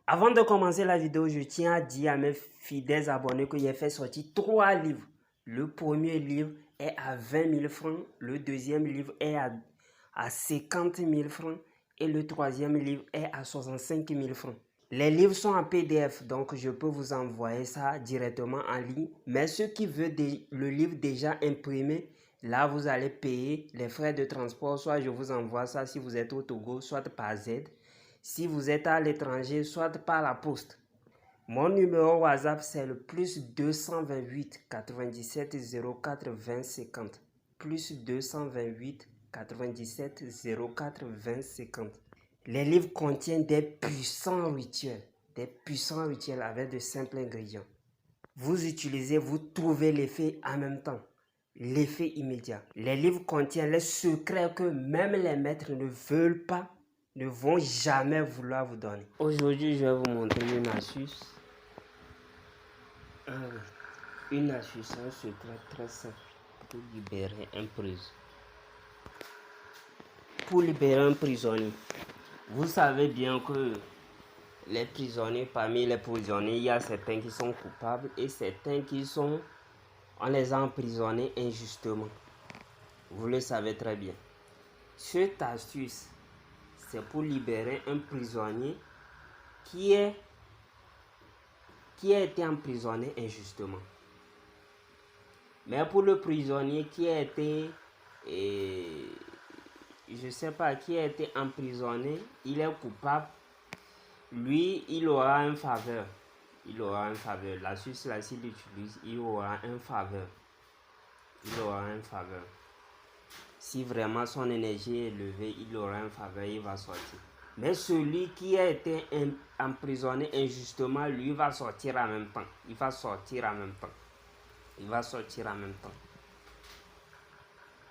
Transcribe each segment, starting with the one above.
Avant de commencer la vidéo, je tiens à dire à mes fidèles abonnés que j'ai fait sortir 3 livres. Le premier livre est à 20 000 francs, le deuxième livre est à 50 000 francs et le troisième livre est à 65 000 francs. Les livres sont en PDF, donc je peux vous envoyer ça directement en ligne. Mais ceux qui veulent le livre déjà imprimé, là vous allez payer les frais de transport. Soit je vous envoie ça si vous êtes au Togo, soit par Z. Si vous êtes à l'étranger, soit par la poste. Mon numéro WhatsApp, c'est le plus 228 97 04 20 50. Plus 228 97 04 20 50. Les livres contiennent des puissants rituels avec de simples ingrédients. Vous utilisez, vous trouvez l'effet en même temps, l'effet immédiat. Les livres contiennent les secrets que même les maîtres ne veulent pas, ne vont jamais vouloir vous donner. Aujourd'hui, je vais vous montrer une astuce. Une astuce, un secret très simple pour libérer un prisonnier. Pour libérer un prisonnier, vous savez bien que les prisonniers, parmi les prisonniers, il y a certains qui sont coupables et certains qui sont, on les a emprisonnés injustement. Vous le savez très bien. Cette astuce, c'est pour libérer un prisonnier qui a été emprisonné injustement. Mais pour le prisonnier qui a été, je sais pas, qui a été emprisonné, il est coupable, lui, il aura une faveur. Il aura une faveur. L'astuce là, s'il l'utilise, il aura une faveur. Il aura une faveur. Si vraiment son énergie est élevée, il aura une faveur, il va sortir. Mais celui qui a été emprisonné injustement, lui va sortir en même temps. Il va sortir en même temps. Il va sortir en même temps.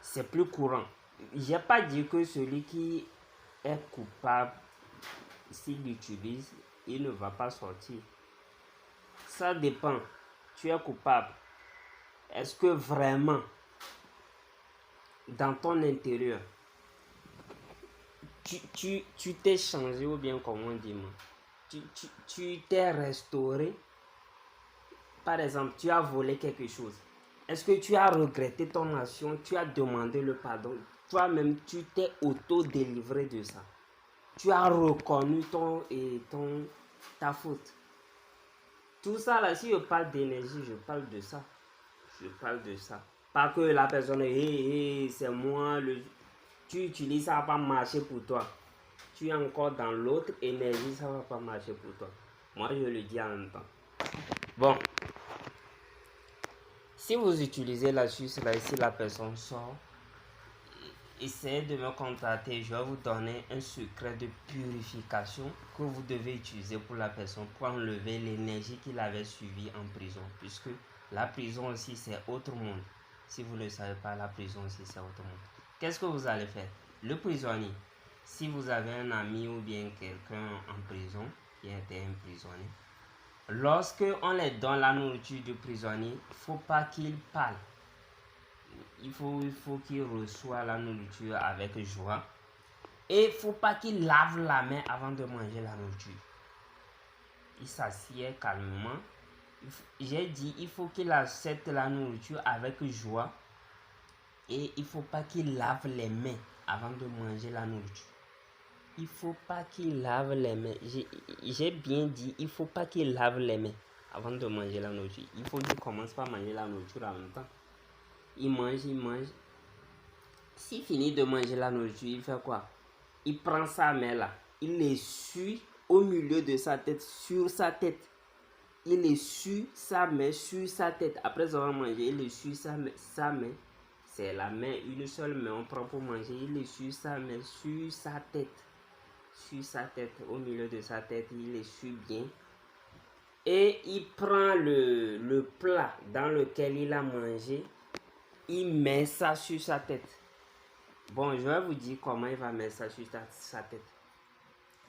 C'est plus courant. Je n'ai pas dit que celui qui est coupable, s'il l'utilise, il ne va pas sortir. Ça dépend. Tu es coupable. Est-ce que vraiment, dans ton intérieur, tu t'es changé ou bien comment on dit, tu t'es restauré? Par exemple, tu as volé quelque chose. Est-ce que tu as regretté ton action? Tu as demandé le pardon? Toi-même, tu t'es auto-délivré de ça. Tu as reconnu ta faute. Tout ça là, si je parle d'énergie, je parle de ça. Je parle de ça. Pas que la personne, c'est moi, tu utilises, ça va pas marcher pour toi. Tu es encore dans l'autre énergie, ça va pas marcher pour toi. Moi, je le dis en même temps. Bon. Si vous utilisez l'astuce là, si la personne sort, essayez de me contacter. Je vais vous donner un secret de purification que vous devez utiliser pour la personne, pour enlever l'énergie qu'il avait suivie en prison. Puisque la prison aussi, c'est autre monde. Si vous ne le savez pas, la prison aussi, c'est autre monde. Qu'est-ce que vous allez faire? Le prisonnier, si vous avez un ami ou bien quelqu'un en prison qui a été emprisonné, lorsque on les donne la nourriture du prisonnier, il ne faut pas qu'il parle. Il faut qu'il reçoive la nourriture avec joie. Et il ne faut pas qu'il lave la main avant de manger la nourriture. Il s'assied calmement. J'ai dit, il faut qu'il accepte la nourriture avec joie. Et il ne faut pas qu'il lave les mains avant de manger la nourriture. Il ne faut pas qu'il lave les mains. J'ai bien dit, il ne faut pas qu'il lave les mains avant de manger la nourriture. Il faut qu'il commence par manger la nourriture en même temps. Il mange. S'il finit de manger la nourriture, il fait quoi? Il prend sa main là, il l'essuie au milieu de sa tête, sur sa tête. Il essuie sa main sur sa tête. Après avoir mangé, il essuie sa main. C'est la main, une seule main, on prend pour manger. Il essuie sa main sur sa tête. Sur sa tête, au milieu de sa tête, il essuie bien. Et il prend le plat dans lequel il a mangé. Il met ça sur sa tête. Bon, je vais vous dire comment il va mettre ça sur sa tête.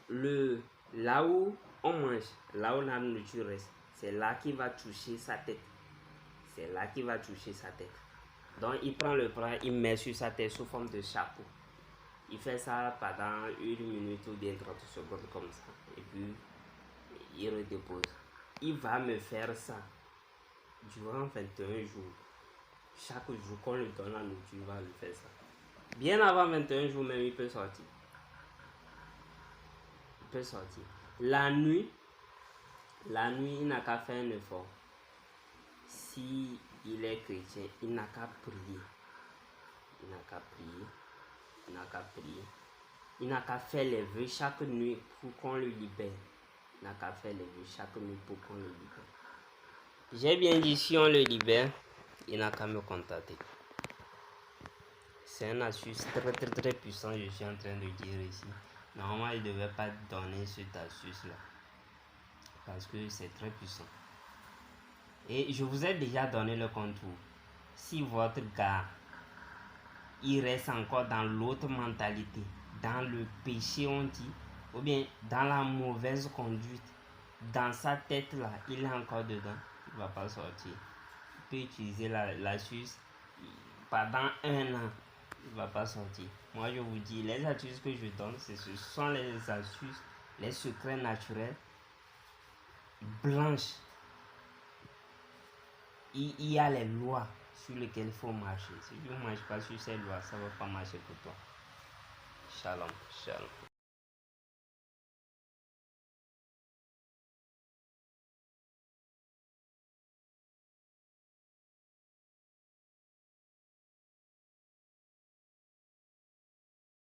Là où on mange, là où la nourriture reste, c'est là qu'il va toucher sa tête. C'est là qu'il va toucher sa tête. Donc, il prend le plat, il met sur sa tête sous forme de chapeau. Il fait ça pendant 1 minute ou bien 30 secondes comme ça. Et puis, il redépose. Il va me faire ça durant 21 jours. Chaque jour qu'on lui donne la nourriture, il va lui faire ça. Bien avant 21 jours même, il peut sortir. Il peut sortir. La nuit, il n'a qu'à faire un effort. Si il est chrétien, il n'a qu'à prier. Il n'a qu'à prier. Il n'a qu'à prier. Il n'a qu'à faire les vœux chaque nuit pour qu'on le libère. Il n'a qu'à faire les vœux chaque nuit pour qu'on le libère. J'ai bien dit, si on le libère, il n'a qu'à me contacter. C'est une astuce très puissant, je suis en train de dire ici. Normalement, il ne devait pas donner cette astuce-là. Parce que c'est très puissant. Et je vous ai déjà donné le contour. Si votre gars, il reste encore dans l'autre mentalité, dans le péché, on dit, ou bien dans la mauvaise conduite, dans sa tête là, il est encore dedans, il ne va pas sortir. Il peut utiliser l'astuce pendant 1 an, il ne va pas sortir. Moi je vous dis, les astuces que je donne, ce sont les astuces, les secrets naturels, blanches. Il y a les lois sur lesquelles il faut marcher. Si tu ne marches pas sur ces lois, ça ne va pas marcher pour toi. Shalom, shalom.